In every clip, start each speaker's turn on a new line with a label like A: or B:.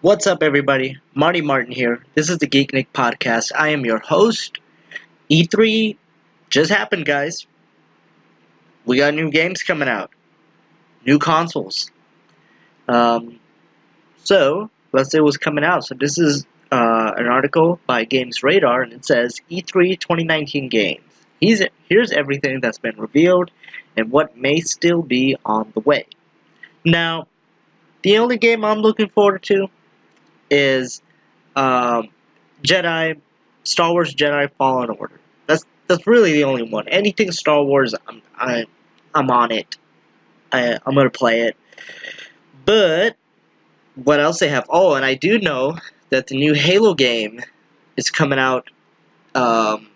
A: What's up, everybody? Marty Martin here. This is the Geek Nick podcast. I am your host. E3 just happened, guys. We got new games coming out, new consoles. Um, so let's say what's coming out. So this is an article by Games Radar, and it says E3 2019 games. Here's everything that's been revealed and what may still be on the way. Now, the only game I'm looking forward to is um, Jedi, Star Wars Jedi Fallen Order. That's really the only one. Anything Star Wars, I'm on it. I'm gonna play it. But what else they have? Oh, and I do know that the new Halo game is coming out um,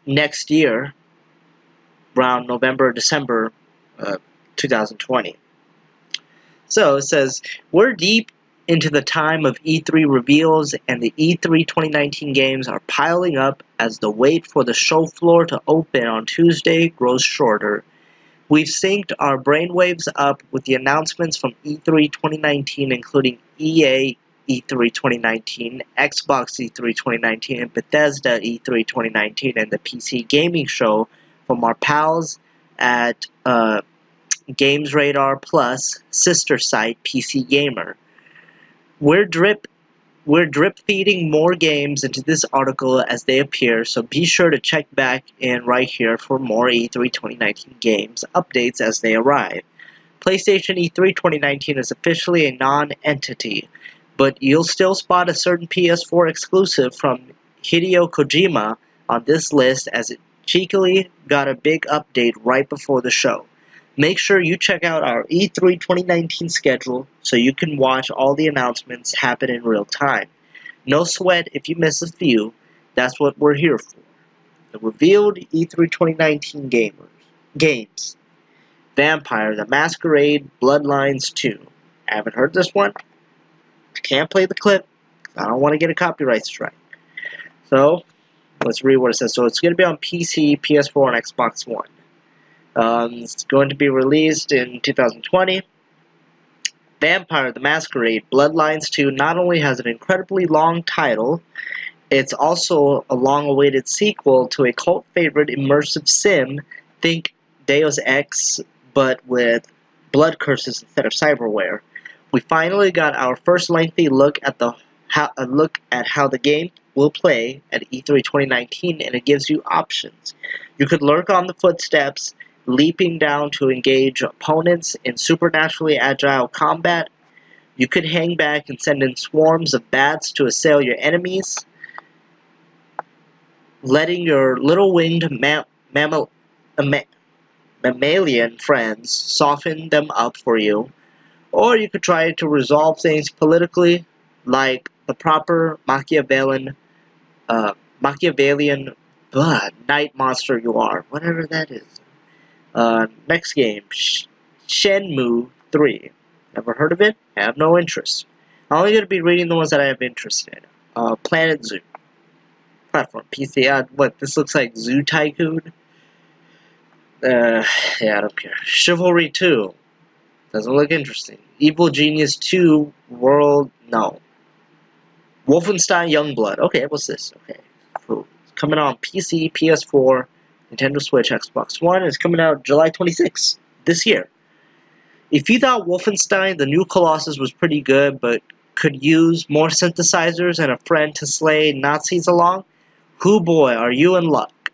A: next year, around November, December, uh, 2020. So it says, we're deep into the time of E3 reveals, and the E3 2019 games are piling up as the wait for the show floor to open on Tuesday grows shorter. We've synced our brainwaves up with the announcements from E3 2019, including EA E3 2019, Xbox E3 2019, and Bethesda E3 2019, and the PC Gaming Show from our pals at Games Radar Plus sister site PC Gamer. We're drip we're drip feeding more games into this article as they appear, so be sure to check back in right here for more E3 2019 games updates as they arrive. PlayStation E3 2019 is officially a non-entity, but you'll still spot a certain PS4 exclusive from Hideo Kojima on this list as it cheekily got a big update right before the show. Make sure you check out our E3 2019 schedule so you can watch all the announcements happen in real time. No sweat if you miss a few, that's what we're here for. The revealed E3 2019 games. Vampire the Masquerade Bloodlines 2. I haven't heard this one. I can't play the clip. I don't want to get a copyright strike. So, let's read what it says. So it's going to be on PC, PS4, and Xbox One. It's going to be released in 2020. Vampire the Masquerade Bloodlines 2 not only has an incredibly long title, it's also a long-awaited sequel to a cult favorite immersive sim. Think Deus Ex, but with blood curses instead of cyberware. We finally got our first lengthy look at how the game will play at E3 2019, and it gives you options. You could lurk on the footsteps, leaping down to engage opponents in supernaturally agile combat. You could hang back and send in swarms of bats to assail your enemies, letting your little winged mammalian friends soften them up for you. Or you could try to resolve things politically, like the proper Machiavellian night monster you are, whatever that is. Next game, Shenmue 3. Never heard of it? Have no interest. I'm only going to be reading the ones that I have interest in. Planet Zoo. Platform, PC. This looks like Zoo Tycoon? Yeah, I don't care. Chivalry 2. Doesn't look interesting. Evil Genius 2 World. No. Wolfenstein Youngblood. Okay, what's this? Okay. Cool. It's coming out on PC, PS4, Nintendo Switch, Xbox One. It's coming out July 26th this year. If you thought Wolfenstein The New Colossus was pretty good, but could use more synthesizers and a friend to slay Nazis along, hoo boy, are you in luck.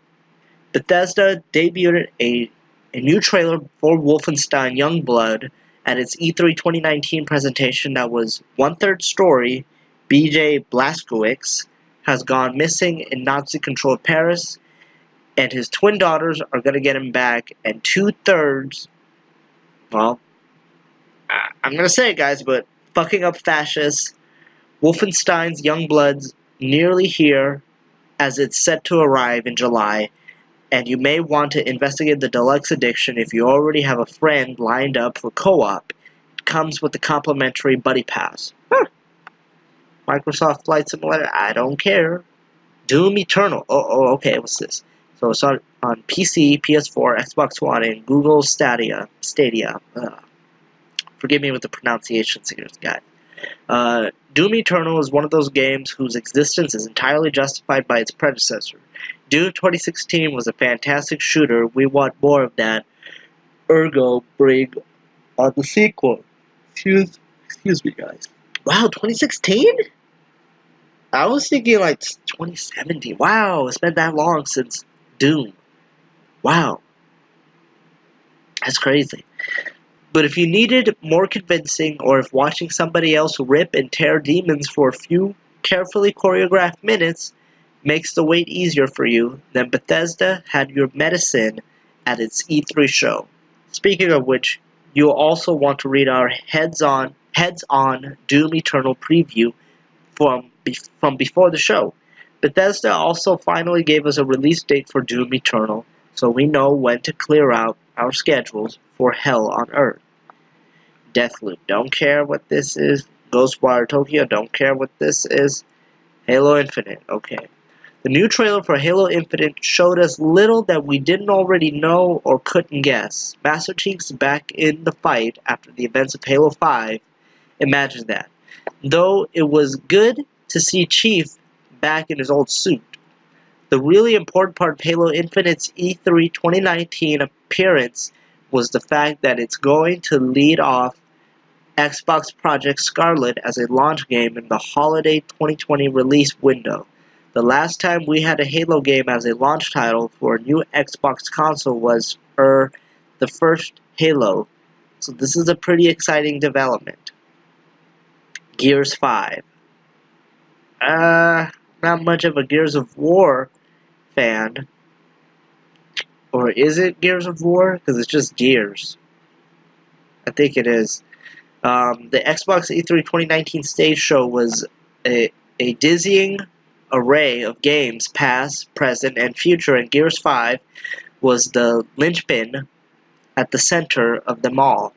A: Bethesda debuted a new trailer for Wolfenstein Youngblood at its E3 2019 presentation that was one-third story. BJ Blazkowicz has gone missing in Nazi-controlled Paris, and his twin daughters are going to get him back, and two-thirds, well, I'm going to say it, guys, but fucking up fascists. Wolfenstein's Youngblood's nearly here, as it's set to arrive in July, and you may want to investigate the deluxe edition if you already have a friend lined up for co-op. It comes with the complimentary Buddy Pass. Microsoft Flight Simulator, I don't care. Doom Eternal, okay, what's this? So it's on PC, PS4, Xbox One, and Google Stadia. Forgive me with the pronunciations here, guys. Doom Eternal is one of those games whose existence is entirely justified by its predecessor. Doom 2016 was a fantastic shooter. We want more of that. Ergo, bring on the sequel. Excuse me, guys. Wow, 2016? I was thinking like 2017. Wow, it's been that long since Doom. Wow, that's crazy. But if you needed more convincing, or if watching somebody else rip and tear demons for a few carefully choreographed minutes makes the wait easier for you, then Bethesda had your medicine at its E3 show. Speaking of which, you'll also want to read our heads-on Doom Eternal preview from before the show. Bethesda also finally gave us a release date for Doom Eternal, so we know when to clear out our schedules for Hell on Earth. Deathloop, don't care what this is. Ghostwire Tokyo, don't care what this is. Halo Infinite, okay. The new trailer for Halo Infinite showed us little that we didn't already know or couldn't guess. Master Chief's back in the fight after the events of Halo 5. Imagine that. Though it was good to see Chief back in his old suit. The really important part of Halo Infinite's E3 2019 appearance was the fact that it's going to lead off Xbox Project Scarlet as a launch game in the holiday 2020 release window. The last time we had a Halo game as a launch title for a new Xbox console was the first Halo, so this is a pretty exciting development. Gears 5. Not much of a Gears of War fan. Or is it Gears of War? Because it's just Gears. I think it is. The Xbox E3 2019 stage show was a dizzying array of games, past, present, and future, and Gears 5 was the linchpin at the center of them all.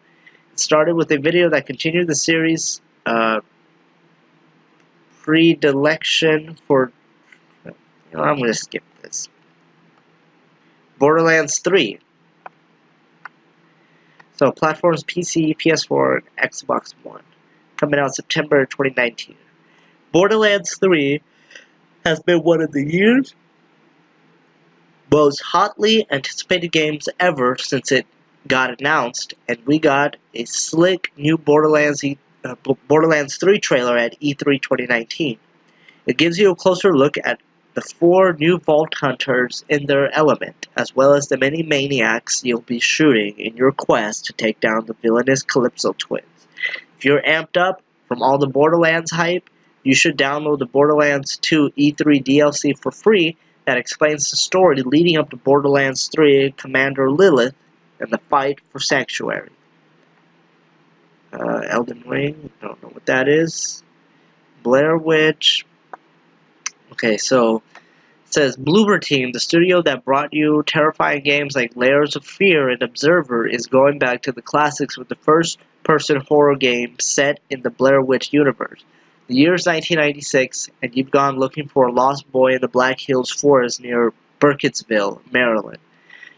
A: It started with a video that continued the series' predilection for... I'm going to skip this. Borderlands 3. So, platforms PC, PS4, and Xbox One. Coming out September 2019. Borderlands 3 has been one of the year's most hotly anticipated games ever since it got announced, and we got a slick new Borderlands 3 trailer at E3 2019. It gives you a closer look at the 4 new Vault Hunters in their element, as well as the many maniacs you'll be shooting in your quest to take down the villainous Calypso twins. If you're amped up from all the Borderlands hype, you should download the Borderlands 2 E3 DLC for free that explains the story leading up to Borderlands 3 Commander Lilith and the fight for Sanctuary. Elden Ring, don't know what that is. Blair Witch. Okay, so it says Bloober Team, the studio that brought you terrifying games like Layers of Fear and Observer, is going back to the classics with the first-person horror game set in the Blair Witch universe. The year is 1996, and you've gone looking for a lost boy in the Black Hills Forest near Burkittsville, Maryland.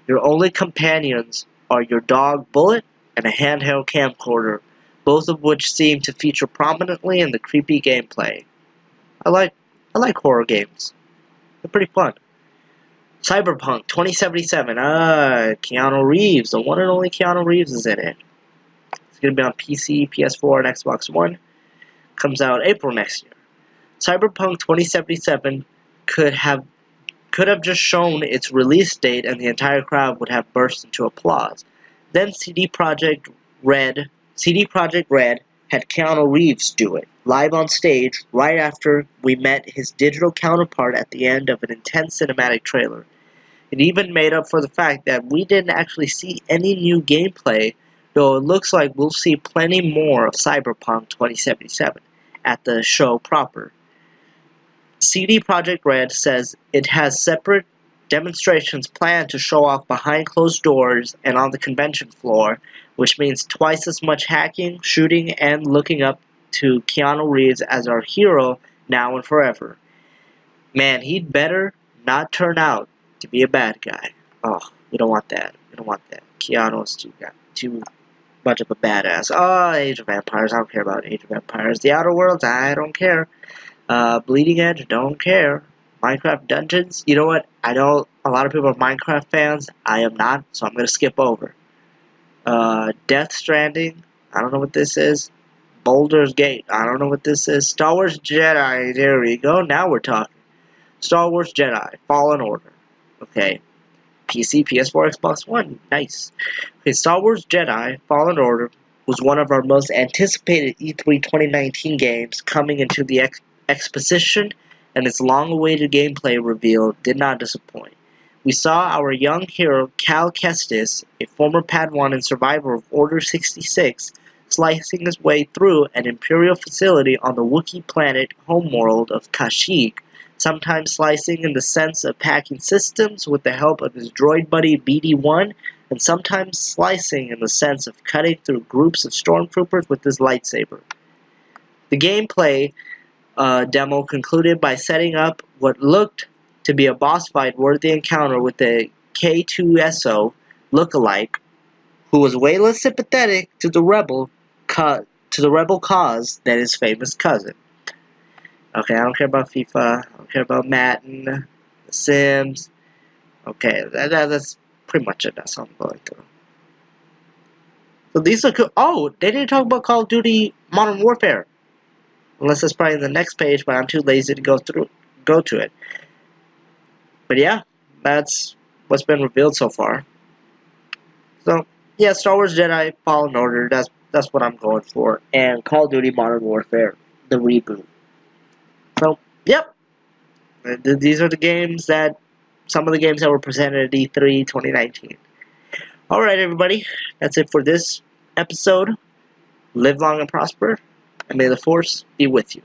A: Your only companions are your dog Bullet and a handheld camcorder, both of which seem to feature prominently in the creepy gameplay. I like horror games. They're pretty fun. Cyberpunk 2077. Keanu Reeves. The one and only Keanu Reeves is in it. It's going to be on PC, PS4, and Xbox One. Comes out April next year. Cyberpunk 2077 could have just shown its release date and the entire crowd would have burst into applause. Then CD Projekt Red had Keanu Reeves do it, live on stage, right after we met his digital counterpart at the end of an intense cinematic trailer. It even made up for the fact that we didn't actually see any new gameplay, though it looks like we'll see plenty more of Cyberpunk 2077 at the show proper. CD Projekt Red says it has separate demonstrations planned to show off behind closed doors and on the convention floor, which means twice as much hacking, shooting, and looking up to Keanu Reeves as our hero now and forever. Man, he'd better not turn out to be a bad guy. Oh, we don't want that. We don't want that. Keanu is too Much of a badass. Oh, Age of Empires. I don't care about Age of Empires. The Outer Worlds. I don't care. Bleeding Edge. Don't care. Minecraft Dungeons. You know what? I know a lot of people are Minecraft fans. I am not, so I'm gonna skip over. Death Stranding. I don't know what this is. Baldur's Gate. I don't know what this is. Star Wars Jedi. There we go. Now we're talking. Star Wars Jedi. Fallen Order. Okay. PC, PS4, Xbox One. Nice. Okay, Star Wars Jedi Fallen Order was one of our most anticipated E3 2019 games coming into the exposition, and its long-awaited gameplay reveal did not disappoint. We saw our young hero Cal Kestis, a former Padawan and survivor of Order 66, slicing his way through an Imperial facility on the Wookiee planet homeworld of Kashyyyk, sometimes slicing in the sense of hacking systems with the help of his droid buddy BD-1, and sometimes slicing in the sense of cutting through groups of stormtroopers with his lightsaber. The gameplay demo concluded by setting up what looked to be a boss fight worthy encounter with a K2SO lookalike who was way less sympathetic to the rebel cause than his famous cousin. Okay, I don't care about FIFA. I don't care about Madden, The Sims. Okay, that's pretty much it. That's all I'm going through. So these are cool. Oh, they didn't talk about Call of Duty Modern Warfare. Unless it's probably in the next page, but I'm too lazy to go to it. But yeah, that's what's been revealed so far. So yeah, Star Wars Jedi Fallen Order. That's what I'm going for, and Call of Duty Modern Warfare, the reboot. So yep, these are the games that some of the games that were presented at E3 2019. All right, everybody, that's it for this episode. Live long and prosper, and may the Force be with you.